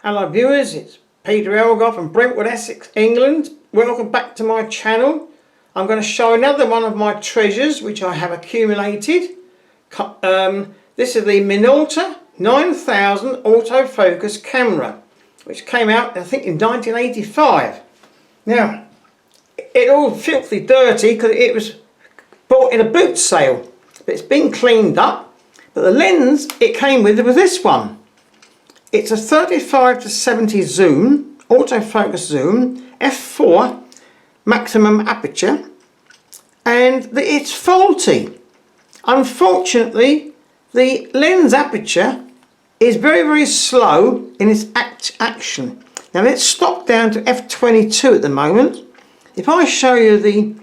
Hello viewers, it's Peter Elgar from Brentwood, Essex, England. Welcome back to my channel. I'm going to show another one of my treasures which I have accumulated. This is the Minolta 9000 autofocus camera, which came out I think in 1985. Now, it's all filthy dirty because it was bought in a boot sale, but it's been cleaned up. But the lens it came with was this one. It's a 35 to 70 zoom, autofocus zoom, f4 maximum aperture, and it's faulty. Unfortunately, the lens aperture is very slow in its action. Now it's stopped down to f22 at the moment. If I show you the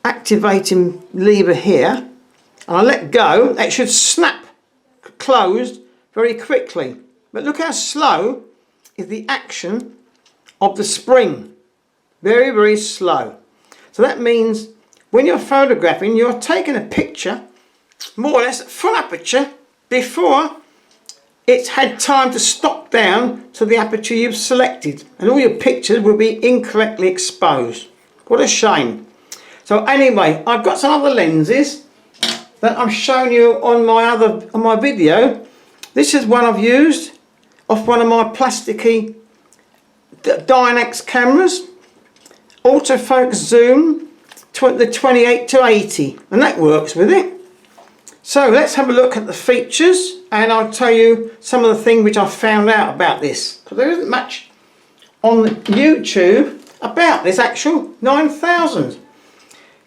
activating lever here, and I let go, it should snap closed very quickly. But look how slow is the action of the spring. Very slow. So that means when you're photographing, you're taking a picture more or less at full aperture before it's had time to stop down to the aperture you've selected, and all your pictures will be incorrectly exposed. What a shame. So anyway, I've got some other lenses that I've shown you on my video. This is one I've used off one of my plasticky Dynex cameras, autofocus zoom, the 28 to 80, and that works with it. So let's have a look at the features, and I'll tell you some of the things which I found out about this, because there isn't much on YouTube about this actual 9000.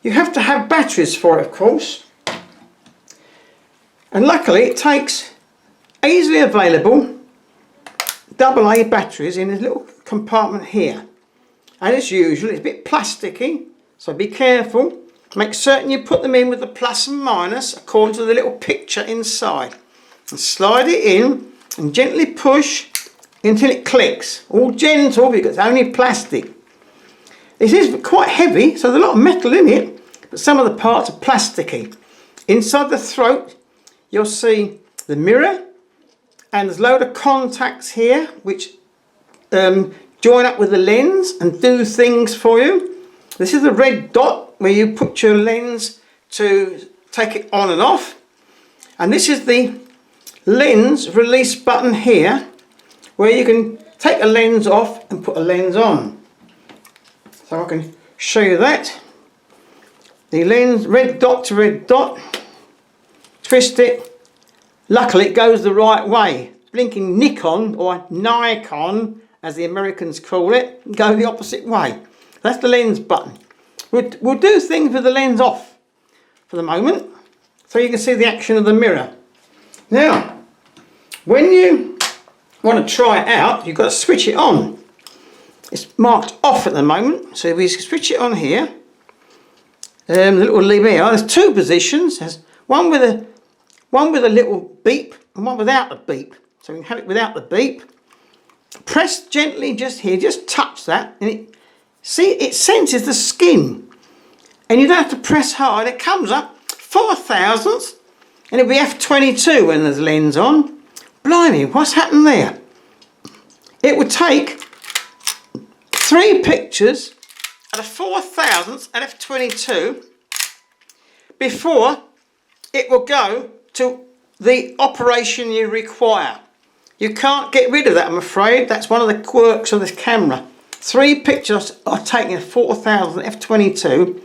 You have to have batteries for it, of course, and luckily it takes easily available AA batteries in this little compartment here. And as usual, it's a bit plasticky, so be careful. Make certain you put them in with the plus and minus according to the little picture inside, and slide it in and gently push until it clicks. All gentle because it's only plastic. This is quite heavy, so there's a lot of metal in it, but some of the parts are plasticky. Inside the throat you'll see the mirror, and there's a load of contacts here which join up with the lens and do things for you. This is the red dot where you put your lens to take it on and off, and this is the lens release button here where you can take a lens off and put a lens on. So I can show you that. The lens, red dot to red dot, twist it. Luckily it goes the right way. Blinking Nikon, or Nikon as the Americans call it, go the opposite way. That's the lens button. We'll do things with the lens off for the moment, so you can see the action of the mirror. Now, when you want to try it out, you've got to switch it on. It's marked off at the moment, so we switch it on here. The little lever here. There's two positions. There's one with a little beep and one without the beep. So we can have it without the beep. Press gently just here, just touch that, and it senses the skin. And you don't have to press hard. It comes up 4 thousandths, and it'll be f22 when there's lens on. Blimey, what's happened there? It would take 3 pictures at a 4 thousandths at f22 before it will go to the operation you require. You can't get rid of that, I'm afraid. That's one of the quirks of this camera. 3 pictures are taken at 4000 f22.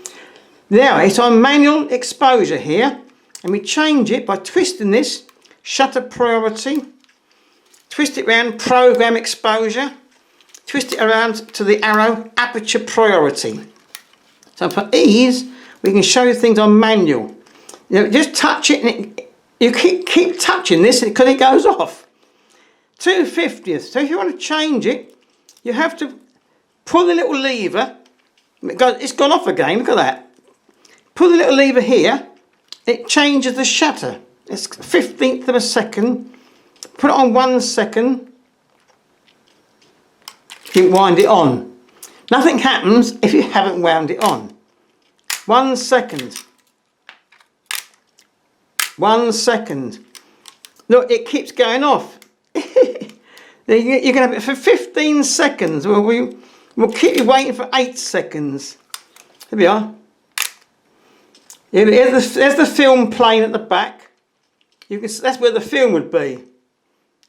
Now it's on manual exposure here, and we change it by twisting this shutter priority, twist it around program exposure, twist it around to the arrow aperture priority. So for ease we can show you things on manual. You know, just touch it, and you keep touching this because it goes off. 2/50. So if you want to change it, you have to pull the little lever. It's gone off again, look at that. Pull the little lever here, it changes the shutter. It's 1/15 of a second. Put it on 1 second. You wind it on. Nothing happens if you haven't wound it on. 1 second. 1 second. Look, it keeps going off. You can have it for 15 seconds. We'll keep you waiting for 8 seconds. Here we are. There's the film playing at the back. That's where the film would be.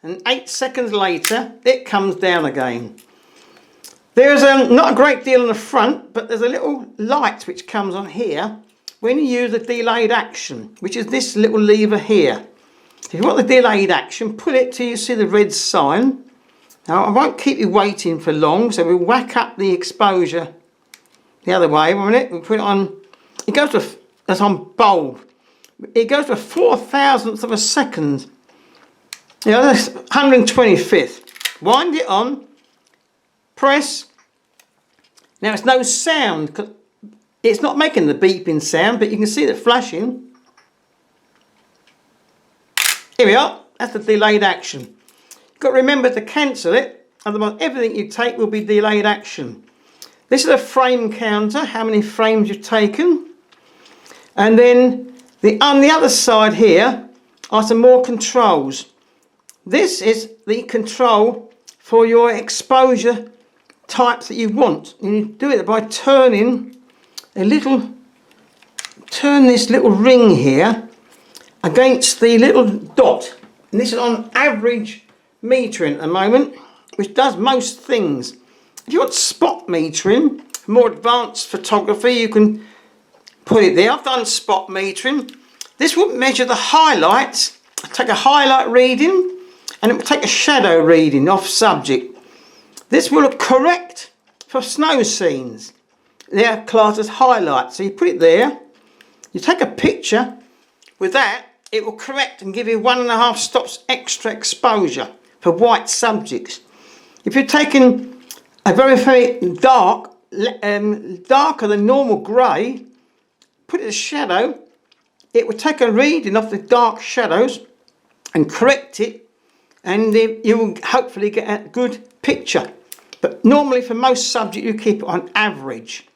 And 8 seconds later, it comes down again. There's not a great deal on the front, but there's a little light which comes on here when you use the delayed action, which is this little lever here. If you want the delayed action, pull it till you see the red sign. Now I won't keep you waiting for long, so we'll whack up the exposure the other way. 1 minute, we'll put it on. It goes to, that's on bulb. It goes to 4,000th of a second. You know, that's 125th. Wind it on. Press. Now it's no sound because it's not making the beeping sound, but you can see it flashing. Here we are. That's the delayed action. You've got to remember to cancel it, otherwise everything you take will be delayed action. This is a frame counter, how many frames you've taken. And then on the other side here are some more controls. This is the control for your exposure types that you want. And you do it by turning this little ring here against the little dot. And this is on average metering at the moment, which does most things. If you want spot metering, more advanced photography, you can put it there. I've done spot metering. This will measure the highlights. Take a highlight reading and it will take a shadow reading off subject. This will correct for snow scenes. They're classed as highlights. So you put it there, you take a picture. With that, it will correct and give you 1.5 stops extra exposure for white subjects. If you're taking a very, very dark, darker than normal grey, put it as shadow, it will take a reading of the dark shadows and correct it, and you will hopefully get a good picture. But normally for most subjects you keep it on average.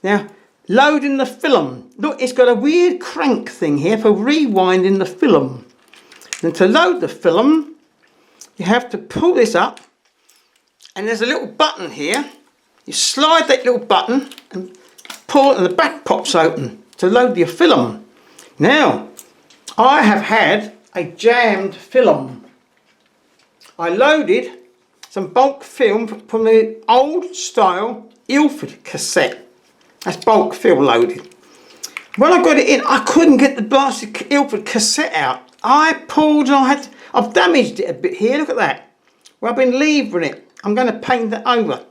Now, loading the film. Look, it's got a weird crank thing here for rewinding the film. And to load the film, you have to pull this up, and there's a little button here. You slide that little button and pull it, and the back pops open to load your film. Now, I have had a jammed film. I loaded some bulk film from the old style Ilford cassette. That's bulk film loaded. When I got it in, I couldn't get the blasted Ilford cassette out. I pulled and I've damaged it a bit here, look at that. Well, I've been levering it. I'm going to paint that over.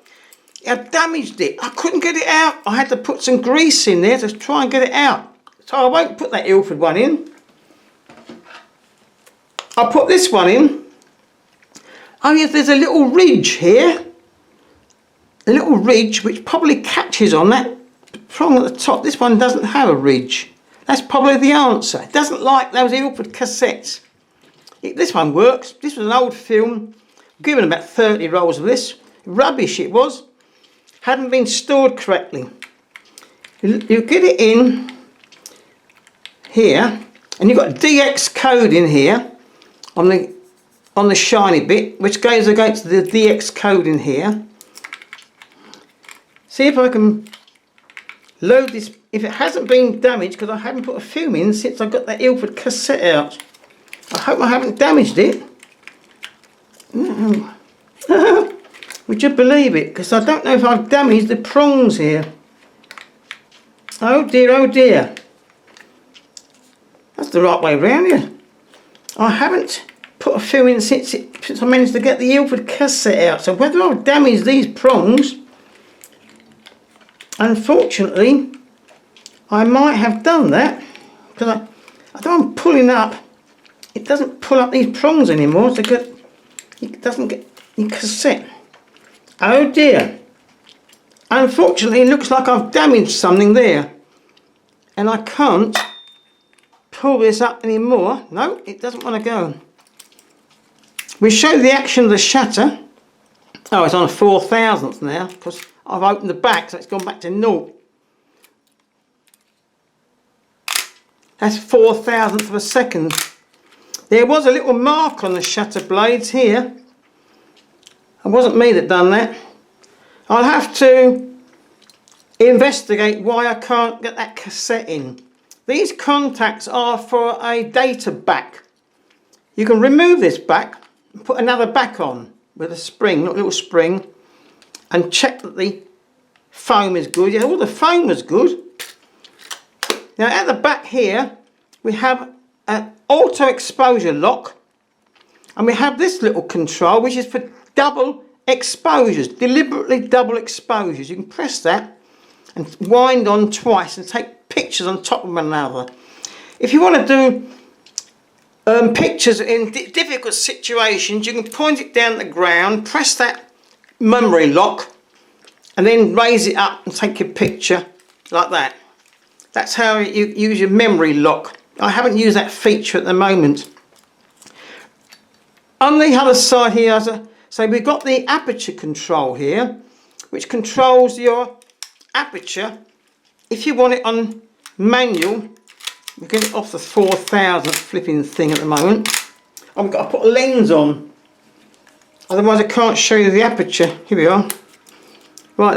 I've damaged it. I couldn't get it out. I had to put some grease in there to try and get it out. So I won't put that Ilford one in. I'll put this one in. Oh yes, there's a little ridge here. A little ridge which probably catches on that prong at the top. This one doesn't have a ridge. That's probably the answer. It doesn't like those Ilford cassettes. This one works. This was an old film. Given about 30 rolls of this. Rubbish it was. Hadn't been stored correctly. You get it in here, and you've got a DX code in here on the shiny bit, which goes against the DX code in here. See if I can load this, if it hasn't been damaged, because I haven't put a film in since I got that Ilford cassette out. I hope I haven't damaged it. Would you believe it? Because I don't know if I've damaged the prongs here. Oh dear, oh dear. That's the right way round here. I haven't put a film in since I managed to get the Ilford cassette out. So whether I've damaged these prongs, unfortunately, I might have done that. Because although I'm pulling up, it doesn't pull up these prongs anymore. So it doesn't get the cassette. Oh dear. Unfortunately, it looks like I've damaged something there. And I can't pull this up anymore. No, it doesn't want to go. We show the action of the shutter. Oh, it's on a 4,000th now because I've opened the back, so it's gone back to 0. That's 4,000th of a second. There was a little mark on the shutter blades here. It wasn't me that done that. I'll have to investigate why I can't get that cassette in. These contacts are for a data back. You can remove this back and put another back on with a spring, a little spring, and check that the foam is good. Yeah, all the foam was good. Now at the back here we have an auto exposure lock, and we have this little control which is for double exposures, deliberately double exposures. You can press that and wind on twice and take pictures on top of one another. If you want to do pictures in difficult situations, you can point it down the ground, press that memory lock, and then raise it up and take your picture like that. That's how you use your memory lock. I haven't used that feature at the moment. On the other side here, so we've got the aperture control here, which controls your aperture. If you want it on manual, we're getting off the 4000 flipping thing at the moment. I've got to put a lens on, otherwise I can't show you the aperture. Here we are. Right,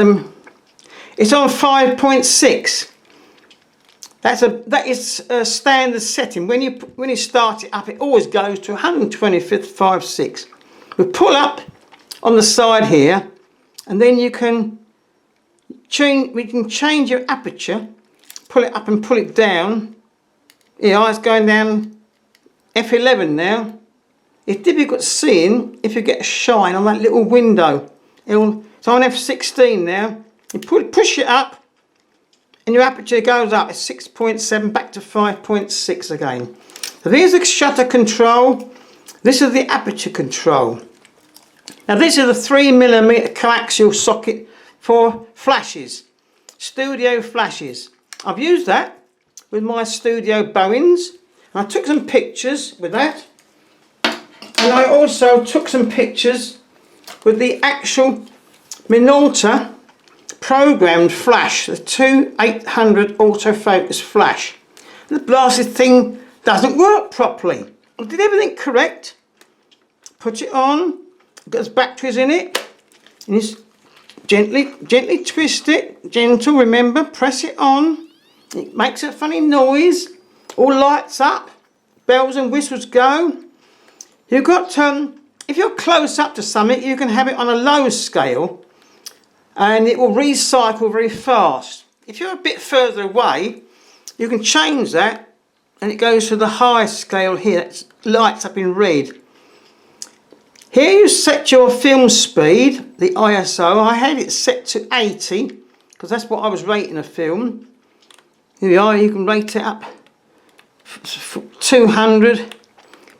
it's on 5.6. That is a standard setting. When you start it up, it always goes to 125th 5.6. We pull up on the side here, and then you can change. We can change your aperture. Pull it up and pull it down. Yeah, it's going down f11 now. It's difficult seeing if you get a shine on that little window. It's on f16 now. You push it up, and your aperture goes up. It's 6.7 back to 5.6 again. So here's the shutter control. This is the aperture control. Now this is a 3mm coaxial socket for flashes, studio flashes. I've used that with my studio Bowens, and I took some pictures with that, and I also took some pictures with the actual Minolta programmed flash, the 2800 autofocus flash. The blasted thing doesn't work properly. I did everything correct. Put it on, there's batteries in it, and just gently twist it, gentle, remember, press it on. It makes a funny noise, all lights up, bells and whistles go. You've got, if you're close up to something, you can have it on a low scale, and it will recycle very fast. If you're a bit further away, you can change that, and it goes to the high scale here. It lights up in red. Here you set your film speed, the ISO. I had it set to 80 because that's what I was rating a film. Here we are. You can rate it up 200,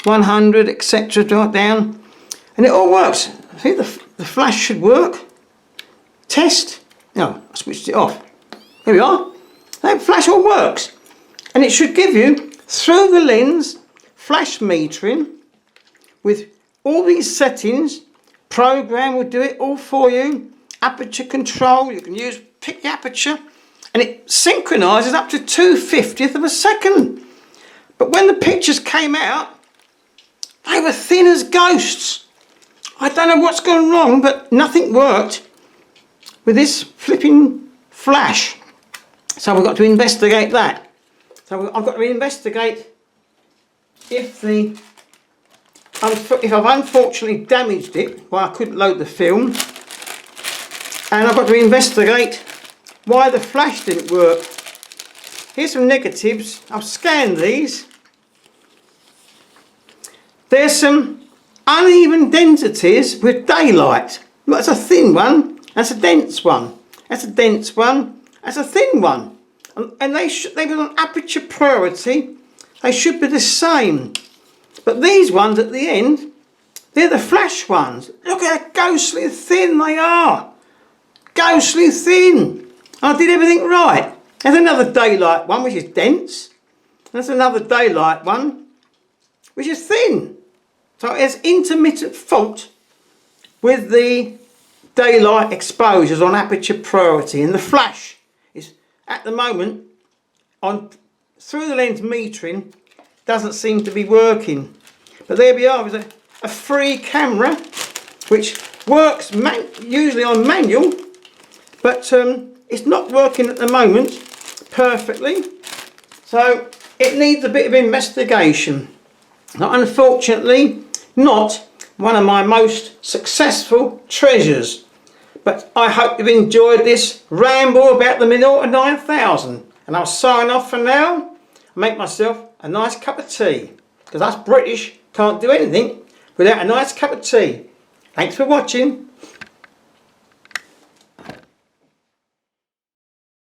100, etc. down, and it all works. I think the flash should work. Test. No, I switched it off. Here we are. That flash all works, and it should give you through the lens flash metering with all these settings. Program will do it all for you. Aperture control, you can pick the aperture, and it synchronises up to 2/50th of a second. But when the pictures came out, they were thin as ghosts. I don't know what's gone wrong, but nothing worked with this flipping flash. So we've got to investigate that. So I've got to investigate if I've unfortunately damaged it, well, I couldn't load the film, and I've got to investigate why the flash didn't work. Here's some negatives. I've scanned these. There's some uneven densities with daylight. That's a thin one, that's a dense one, that's a dense one, that's a thin one. And they were on aperture priority. They should be the same. But these ones at the end, they're the flash ones. Look at how ghostly thin they are. Ghostly thin. I did everything right. There's another daylight one which is dense. There's another daylight one which is thin. So it's intermittent fault with the daylight exposures on aperture priority. And the flash is at the moment on through the lens metering doesn't seem to be working. But there we are with a free camera which works usually on manual, but it's not working at the moment perfectly, so it needs a bit of investigation. Now, unfortunately, not one of my most successful treasures, but I hope you've enjoyed this ramble about the Minolta 9000, and I'll sign off for now and make myself a nice cup of tea, because us British can't do anything without a nice cup of tea. Thanks for watching.